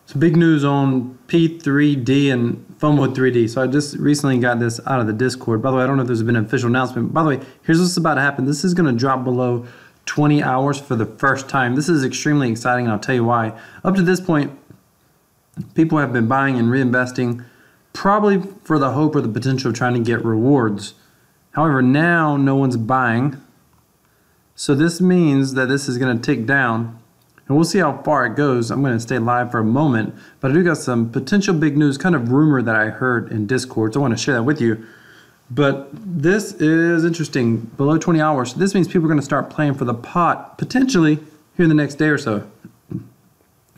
So big news on P3D and FOMO3D. So I just recently got this out of the Discord. By the way, I don't know if there's been an official announcement. By the way, here's what's about to happen. This is going to drop below 20 hours for the first time. This is extremely exciting, and I'll tell you why. Up to this point, people have been buying and reinvesting, probably for the hope or the potential of trying to get rewards. However, now no one's buying. So this means that this is going to tick down. And we'll see how far it goes. I'm going to stay live for a moment, but I do got some potential big news, kind of rumor that I heard in Discord, so I want to share that with you. But this is interesting, below 20 hours. So this means people are going to start playing for the pot, potentially, here in the next day or so.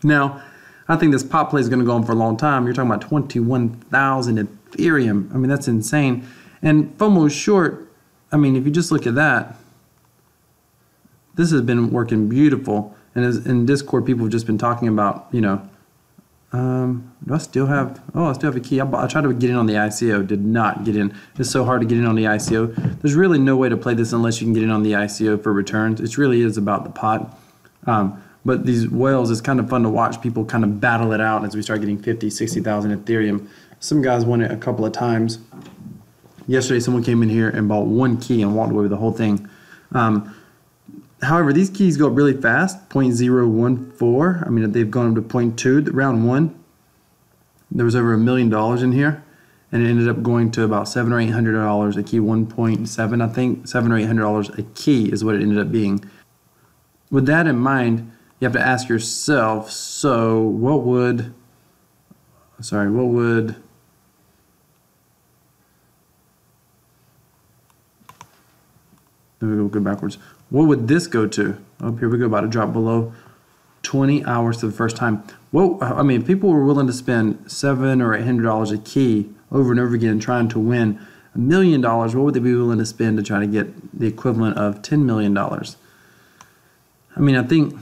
Now, I think this pot play is going to go on for a long time. You're talking about 21,000 Ethereum. I mean, that's insane. And FOMO is short. I mean, if you just look at that, this has been working beautiful. And as in Discord, people have just been talking about, you know, do I still have, I still have a key. I tried to get in on the ICO, did not get in. It's so hard to get in on the ICO. There's really no way to play this unless you can get in on the ICO for returns. It really is about the pot. But these whales, it's kind of fun to watch people kind of battle it out as we start getting 50, 60,000 Ethereum. Some guys won it a couple of times. Yesterday, someone came in here and bought one key and walked away with the whole thing. However, these keys go up really fast, 0.014. I mean, they've gone up to 0.2. Round one, there was over $1 million in here, and it ended up going to about $700 or $800 a key, 1.7, I think, $700 or $800 a key is what it ended up being. With that in mind, you have to ask yourself, so what would we'll go backwards. What would this go to? Oh, here we go, about to drop below 20 hours for the first time. Well, I mean, if people were willing to spend $700 or $800 a key over and over again trying to win $1 million, what would they be willing to spend to try to get the equivalent of $10 million? I mean, I think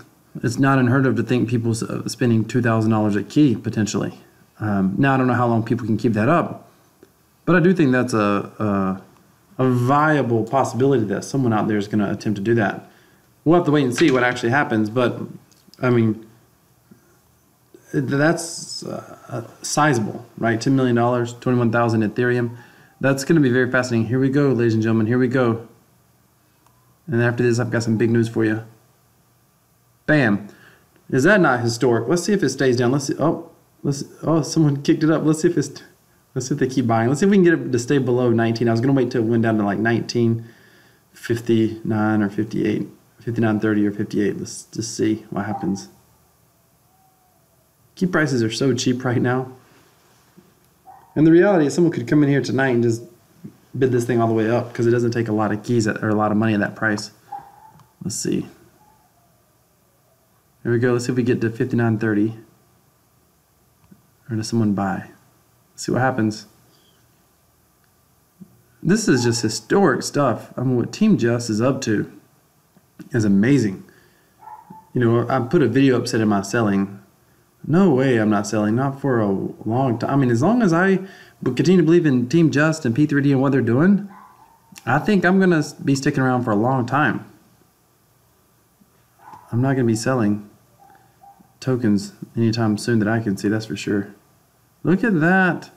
it's not unheard of to think people spending $2,000 a key, potentially. Now, I don't know how long people can keep that up, but I do think that's a viable possibility that someone out there is going to attempt to do that. We'll have to wait and see what actually happens, but I mean, that's sizable, right? $10 million, 21,000 Ethereum. That's going to be very fascinating. Here we go, ladies and gentlemen. Here we go. And after this, I've got some big news for you. Bam. Is that not historic? Let's see if it stays down. Let's see. Oh, someone kicked it up. Let's see if they keep buying. Let's see if we can get it to stay below 19. I was going to wait till it went down to like 19.59 or 58, 59.30 or 58. Let's just see what happens. Key prices are so cheap right now. And the reality is someone could come in here tonight and just bid this thing all the way up because it doesn't take a lot of keys or a lot of money at that price. Let's see. Here we go. Let's see if we get to 59.30. Or does someone buy? See what happens. This is just historic stuff. I mean, what Team Just is up to is amazing. You know, I put a video up saying, am I selling? No way I'm not selling, not for a long time. I mean, as long as I continue to believe in Team Just and P3D and what they're doing, I think I'm going to be sticking around for a long time. I'm not going to be selling tokens anytime soon that I can see, that's for sure. Look at that.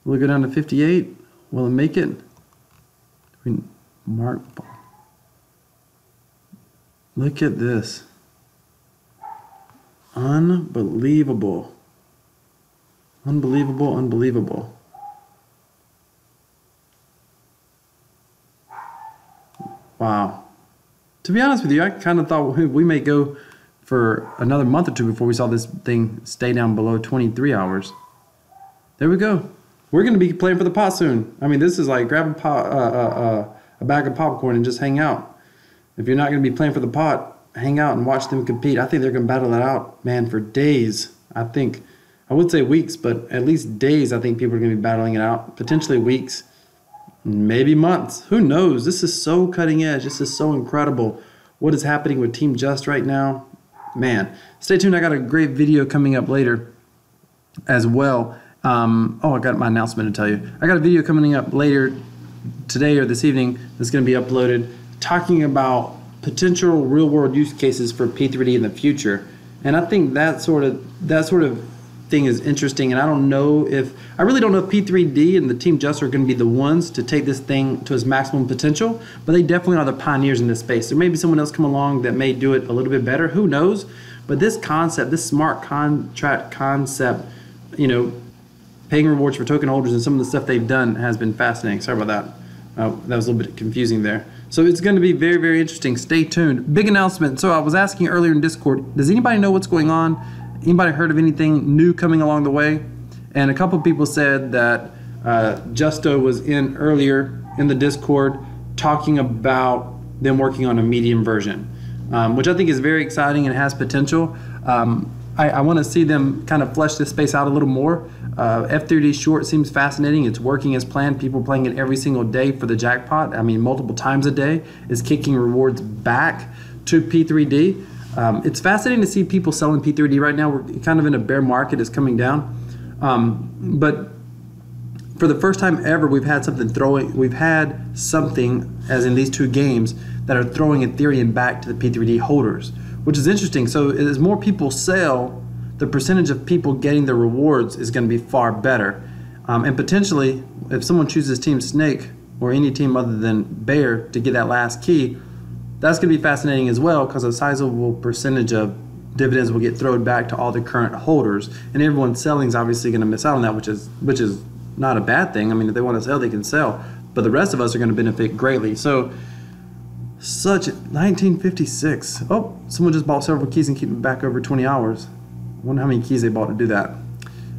Will it go down to 58? Will it make it? Look at this. Unbelievable. Unbelievable, unbelievable. Wow. To be honest with you, I kind of thought we may go for another month or two before we saw this thing stay down below 23 hours. There we go. We're going to be playing for the pot soon. I mean, this is like grab a bag of popcorn and just hang out. If you're not going to be playing for the pot, hang out and watch them compete. I think they're going to battle that out, man, for days. I would say weeks, but at least days I think people are going to be battling it out. Potentially weeks, maybe months. Who knows? This is so cutting edge. This is so incredible. What is happening with Team Just right now? Man, stay tuned. I got a great video coming up later as well. I got my announcement to tell you. I got a video coming up later today or this evening that's going to be uploaded talking about potential real-world use cases for P3D in the future. And I think that sort of thing is interesting, and I really don't know if P3D and the team Just are going to be the ones to take this thing to its maximum potential, but they definitely are the pioneers in this space. There may be someone else come along that may do it a little bit better, who knows? But this concept, this smart contract concept, you know, paying rewards for token holders and some of the stuff they've done has been fascinating. Sorry about that. That was a little bit confusing there. So it's going to be very, very interesting. Stay tuned. Big announcement. So I was asking earlier in Discord, does anybody know what's going on? Anybody heard of anything new coming along the way? And a couple people said that Justo was in earlier in the Discord talking about them working on a medium version, which I think is very exciting and has potential. I want to see them kind of flesh this space out a little more. F3D short seems fascinating. It's working as planned. People playing it every single day for the jackpot. I mean, multiple times a day is kicking rewards back to P3D. It's fascinating to see people selling P3D right now. We're kind of in a bear market. It's coming down. But for the first time ever, we've had something, as in these two games, that are throwing Ethereum back to the P3D holders, which is interesting. So as more people sell, the percentage of people getting the rewards is going to be far better. And potentially, if someone chooses Team Snake or any team other than Bear to get that last key, that's going to be fascinating as well, because a sizable percentage of dividends will get thrown back to all the current holders, and everyone selling is obviously going to miss out on that, which is not a bad thing. I mean, if they want to sell, they can sell, but the rest of us are going to benefit greatly. So, such 1956. Oh, someone just bought several keys and keep it back over 20 hours. I wonder how many keys they bought to do that.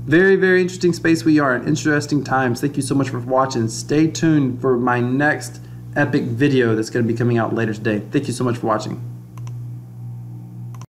Very, very interesting space we are in. Interesting times. Thank you so much for watching. Stay tuned for my next epic video that's going to be coming out later today. Thank you so much for watching.